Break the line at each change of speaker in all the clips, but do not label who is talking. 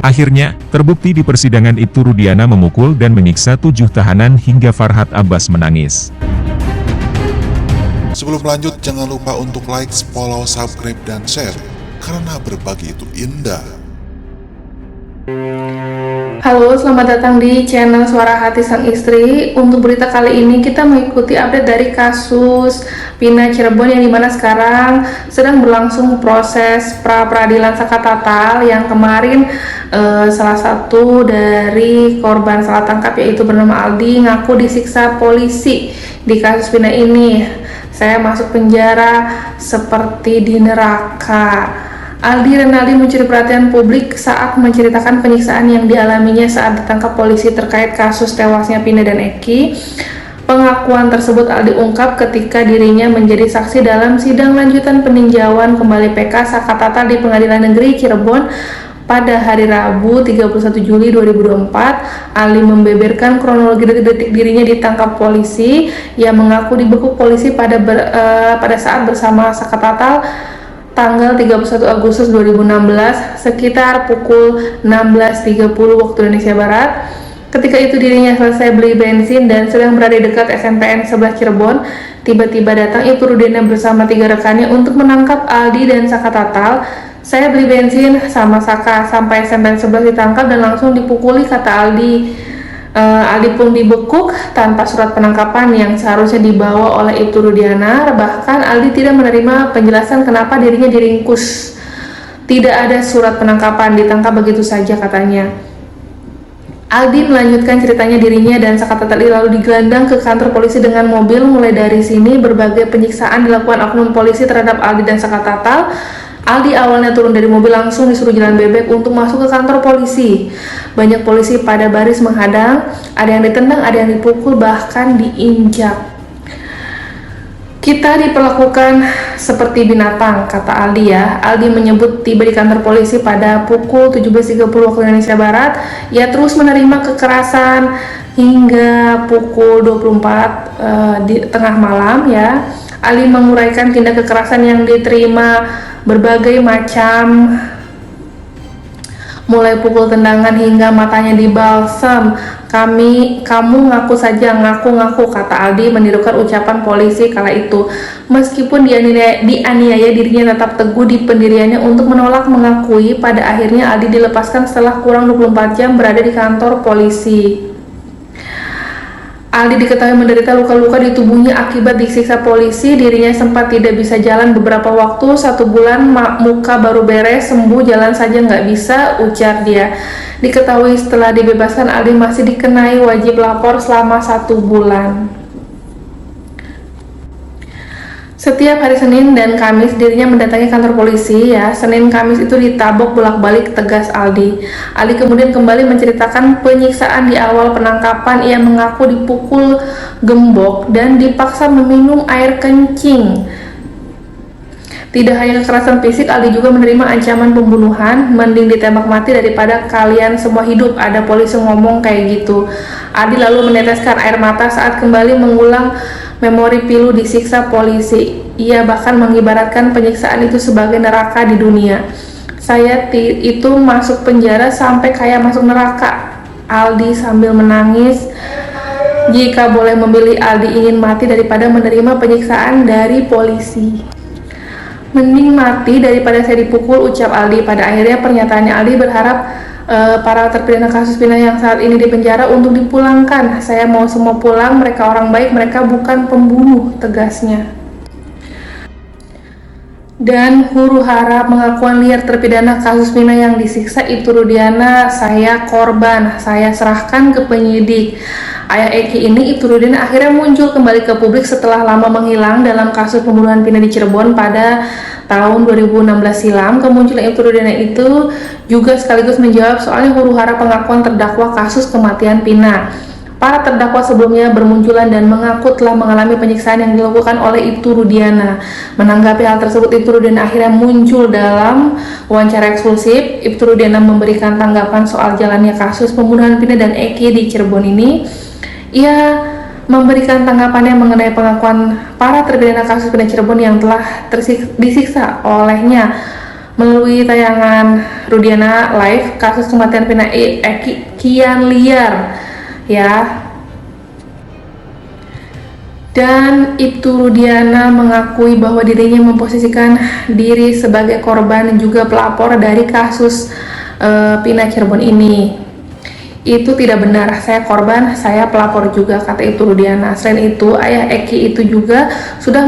Akhirnya, terbukti di persidangan itu Rudiana memukul dan menyiksa 7 tahanan hingga Farhad Abbas menangis.
Sebelum lanjut, jangan lupa untuk like, follow, subscribe, dan share, karena berbagi itu indah.
Halo, selamat datang di channel Suara Hati Sang Istri. Untuk berita kali ini kita mengikuti update dari kasus Pina Cirebon yang dimana sekarang sedang berlangsung proses pra-peradilan Saka Tatal yang kemarin salah satu dari korban salah tangkap yaitu bernama Aldi ngaku disiksa polisi di kasus Pina ini. Saya masuk penjara seperti di neraka. Aldi Renaldi mencuri perhatian publik saat menceritakan penyiksaan yang dialaminya saat ditangkap polisi terkait kasus tewasnya Pina dan Eki. Pengakuan tersebut Aldi ungkap ketika dirinya menjadi saksi dalam sidang lanjutan peninjauan kembali PK Saka Tatal di Pengadilan Negeri Cirebon pada hari Rabu 31 Juli 2024. Aldi membeberkan kronologi detik-detik dirinya ditangkap polisi yang mengaku dibekuk polisi pada saat bersama Saka Tatal tanggal 31 Agustus 2016 sekitar pukul 16.30 waktu Indonesia Barat. Ketika itu dirinya selesai beli bensin dan sedang berada di dekat SNPN 11 Cirebon. Tiba-tiba datang Ibtu Rudiana bersama 3 rekannya untuk menangkap Aldi dan Saka Tatal. Saya beli bensin sama Saka sampai SNPN 11 ditangkap dan langsung dipukuli, kata Aldi. Aldi pun dibekuk tanpa surat penangkapan yang seharusnya dibawa oleh Ibtu Rudiana. Bahkan Aldi tidak menerima penjelasan kenapa dirinya diringkus. Tidak ada surat penangkapan, ditangkap begitu saja, katanya. Aldi melanjutkan ceritanya dirinya dan Saka Tatal lalu digelandang ke kantor polisi dengan mobil. Mulai dari sini berbagai penyiksaan dilakukan oknum polisi terhadap Aldi dan Saka Tatal. Aldi awalnya turun dari mobil langsung disuruh jalan bebek untuk masuk ke kantor polisi. Banyak polisi pada baris menghadang, ada yang ditendang, ada yang dipukul, bahkan diinjak. Kita diperlakukan seperti binatang, kata Aldi ya. Aldi menyebut tiba di kantor polisi pada pukul 17.30 waktu Indonesia Barat. Ia terus menerima kekerasan hingga pukul 24 di tengah malam ya. Aldi menguraikan tindak kekerasan yang diterima berbagai macam, mulai pukul tendangan hingga matanya dibalsem. Kamu ngaku saja, ngaku, kata Aldi menirukan ucapan polisi kala itu. Meskipun dianiaya, dirinya tetap teguh di pendiriannya untuk menolak mengakui. Pada akhirnya Aldi dilepaskan setelah kurang 24 jam berada di kantor polisi. Aldi diketahui menderita luka-luka di tubuhnya akibat disiksa polisi. Dirinya sempat tidak bisa jalan beberapa waktu, 1 bulan muka baru beres, sembuh, jalan saja nggak bisa, ujar dia. Diketahui setelah dibebaskan Aldi masih dikenai wajib lapor selama 1 bulan. Setiap hari Senin dan Kamis dirinya mendatangi kantor polisi ya. Senin Kamis itu ditabok bolak-balik, tegas Aldi. Aldi kemudian kembali menceritakan penyiksaan di awal penangkapan. Ia mengaku dipukul gembok dan dipaksa meminum air kencing. Tidak hanya kekerasan fisik, Aldi juga menerima ancaman pembunuhan. Mending ditembak mati daripada kalian semua hidup, ada polisi ngomong kayak gitu. Aldi lalu meneteskan air mata saat kembali mengulang memori pilu disiksa polisi. Ia bahkan mengibaratkan penyiksaan itu sebagai neraka di dunia. Saya itu masuk penjara sampai kayak masuk neraka, Aldi sambil menangis. Jika boleh memilih, Aldi ingin mati daripada menerima penyiksaan dari polisi. Mending mati daripada saya dipukul, ucap Aldi. Pada akhirnya pernyataannya Aldi berharap para terpidana kasus Pina yang saat ini di penjara untuk dipulangkan. Saya mau semua pulang, mereka orang baik, mereka bukan pembunuh, tegasnya. Dan huru hara pengakuan liar terpidana kasus Pina yang disiksa Ibtu Rudiana, saya korban, saya serahkan ke penyidik. Ayah Eki ini, Ibtu Rudiana, akhirnya muncul kembali ke publik setelah lama menghilang dalam kasus pembunuhan Pina di Cirebon pada tahun 2016 silam. Kemunculan Ibtu Rudiana itu juga sekaligus menjawab soalnya huru hara pengakuan terdakwa kasus kematian Pina. Para terdakwa sebelumnya bermunculan dan mengaku telah mengalami penyiksaan yang dilakukan oleh Ibtu Rudiana. Menanggapi hal tersebut, Ibtu Rudiana akhirnya muncul dalam wawancara eksklusif. Ibtu Rudiana memberikan tanggapan soal jalannya kasus pembunuhan Pina dan Eki di Cirebon ini. Ia memberikan tanggapannya mengenai pengakuan para terpidana kasus Pina Cirebon yang telah disiksa olehnya. melalui tayangan Rudiana Live, kasus kematian Vina Eki kian liar ya. Dan Ibtu Rudiana mengakui bahwa dirinya memposisikan diri sebagai korban dan juga pelapor dari kasus Pina Cirebon ini. Itu tidak benar, saya korban, saya pelapor juga, kata Ibtu Rudiana. Selain itu, ayah Eki itu juga sudah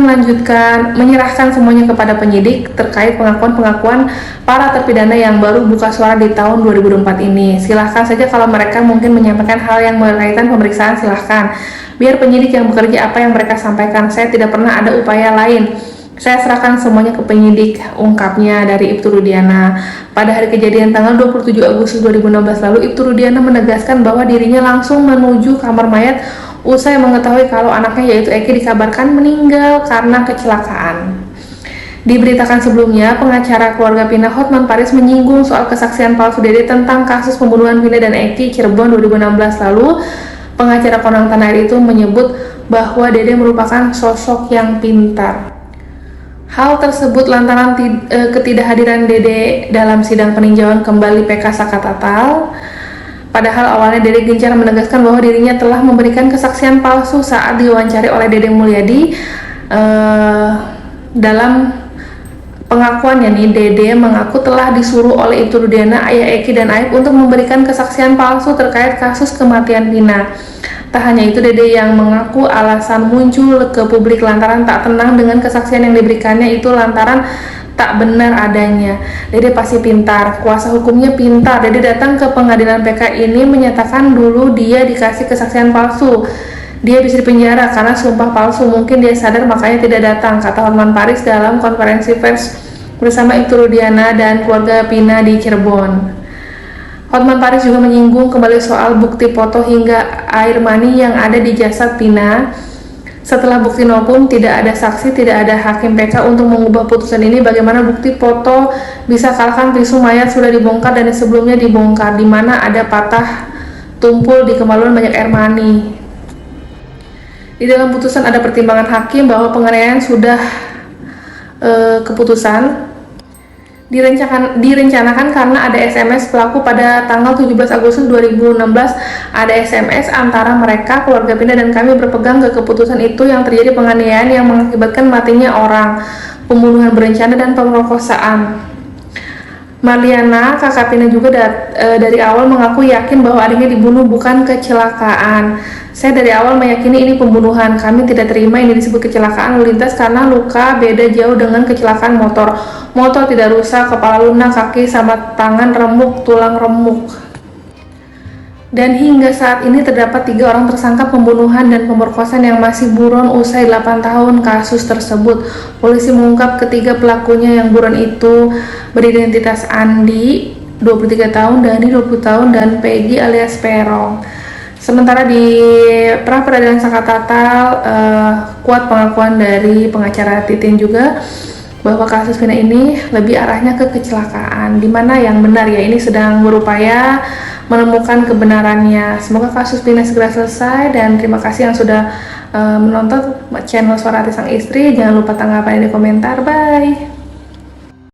menyerahkan semuanya kepada penyidik terkait pengakuan-pengakuan para terpidana yang baru buka suara di tahun 2024 ini. Silahkan saja kalau mereka mungkin menyampaikan hal yang berkaitan pemeriksaan, silahkan. Biar penyidik yang bekerja apa yang mereka sampaikan, saya tidak pernah ada upaya lain. Saya serahkan semuanya ke penyidik, ungkapnya dari Ibtu Rudiana. Pada hari kejadian tanggal 27 Agustus 2016 lalu, Ibtu Rudiana menegaskan bahwa dirinya langsung menuju kamar mayat usai mengetahui kalau anaknya yaitu Eki dikabarkan meninggal karena kecelakaan. Diberitakan sebelumnya, pengacara keluarga Pina Hotman Paris menyinggung soal kesaksian palsu Dede tentang kasus pembunuhan Vina dan Eki Cirebon 2016 lalu. Pengacara Konang Tanah Air itu menyebut bahwa Dede merupakan sosok yang pintar. Hal tersebut lantaran ketidakhadiran Dede dalam sidang peninjauan kembali PK Sakatatal. Padahal awalnya Dede gencar menegaskan bahwa dirinya telah memberikan kesaksian palsu saat diwawancari oleh Dede Mulyadi. Dalam pengakuannya nih, Dede mengaku telah disuruh oleh Ibtu Rudiana, ayah Eki dan Aib untuk memberikan kesaksian palsu terkait kasus kematian Vina. Tak hanya itu, Dede yang mengaku alasan muncul ke publik lantaran tak tenang dengan kesaksian yang diberikannya itu lantaran tak benar adanya. Dede pasti pintar, kuasa hukumnya pintar. Dede datang ke pengadilan PK ini menyatakan dulu dia dikasih kesaksian palsu. Dia bisa dipenjara karena sumpah palsu. Mungkin dia sadar makanya tidak datang, kata Hotman Paris dalam konferensi pers bersama Ibtu Rudiana dan keluarga Pina di Cirebon. Hotman Paris juga menyinggung kembali soal bukti foto hingga air mani yang ada di jasad Pina. Setelah bukti nol pun tidak ada saksi, tidak ada hakim PK untuk mengubah putusan ini. Bagaimana bukti foto bisa kalahkan visum mayat sudah dibongkar dan sebelumnya dibongkar, di mana ada patah tumpul di kemaluan banyak air mani. Di dalam putusan ada pertimbangan hakim bahwa penganiayaan sudah keputusan direncanakan karena ada SMS pelaku pada tanggal 17 Agustus 2016. Ada SMS antara mereka, keluarga Pina dan kami berpegang ke keputusan itu yang terjadi penganiayaan yang mengakibatkan matinya orang, pembunuhan berencana dan pemerkosaan. Marliana, kakak Pina juga dari awal mengaku yakin bahwa adiknya dibunuh bukan kecelakaan. Saya dari awal meyakini ini pembunuhan. Kami tidak terima ini disebut kecelakaan lalu lintas karena luka beda jauh dengan kecelakaan motor. Motor tidak rusak, kepala lunak, kaki sama tangan remuk, tulang remuk. Dan hingga saat ini terdapat 3 orang tersangka pembunuhan dan pemerkosaan yang masih buron usai 8 tahun kasus tersebut. Polisi mengungkap ketiga pelakunya yang buron itu beridentitas Andi, 23 tahun, Dani, 20 tahun, dan Peggy alias Perong. Sementara di pra peradilan Sakatatal, kuat pengakuan dari pengacara Titin juga bahwa kasus Vina ini lebih arahnya ke kecelakaan, dimana yang benar ya ini sedang berupaya menemukan kebenarannya. Semoga kasus Vina segera selesai dan terima kasih yang sudah menonton channel Suara Hati Sang Istri. Jangan lupa tanggapan di komentar. Bye.